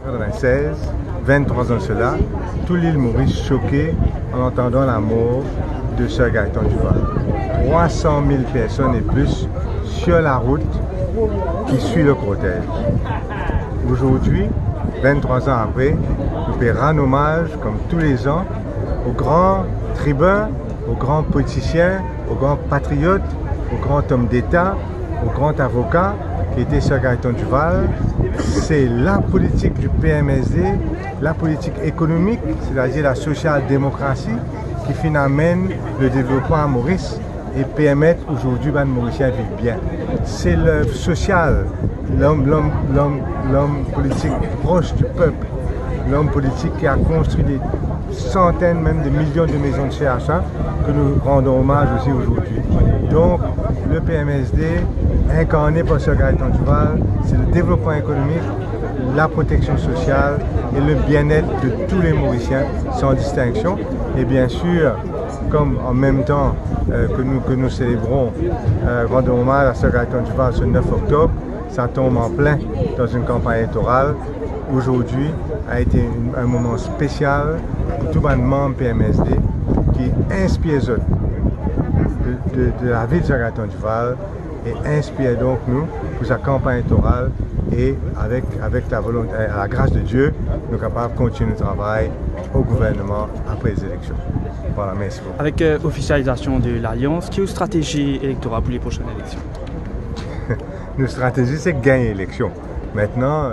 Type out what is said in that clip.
1996, 23 ans de cela, tout l'île Maurice choqué en entendant la mort de Sir Gaëtan Duval. 300 000 personnes et plus sur la route qui suit le cortège. Aujourd'hui, 23 ans après, nous pouvons rendre hommage, comme tous les ans, aux grands tribuns, aux grands politiciens, aux grands patriotes, aux grands hommes d'État, aux grands avocats qui étaient Sir Gaëtan Duval. C'est la politique du PMSD, la politique économique, c'est-à-dire la social-démocratie, qui finalement amène le développement à Maurice et permettre aujourd'hui les Mauriciens vivre bien. C'est le social, l'homme politique proche du peuple, l'homme politique qui a construit des centaines, même des millions de maisons de CHA que nous rendons hommage aussi aujourd'hui. Donc, le PMSD, incarné par Sir Gaëtan Duval, c'est le développement économique, la protection sociale et le bien-être de tous les Mauriciens sans distinction. Et bien sûr, comme en même temps que nous célébrons, rendons hommage à Sir Gaëtan Duval ce 9 octobre, ça tombe en plein dans une campagne électorale. Aujourd'hui a été un moment spécial pour tout le membre PMSD qui inspire de la vie de Sir Gaëtan Duval et inspire donc nous pour sa campagne électorale et avec la volonté, à la grâce de Dieu, nous sommes capables de continuer le travail au gouvernement après les élections. Voilà, merci beaucoup. Avec officialisation de l'Alliance, quelle stratégie électorale pour les prochaines élections? Notre stratégie, c'est de gagner l'élection. Maintenant,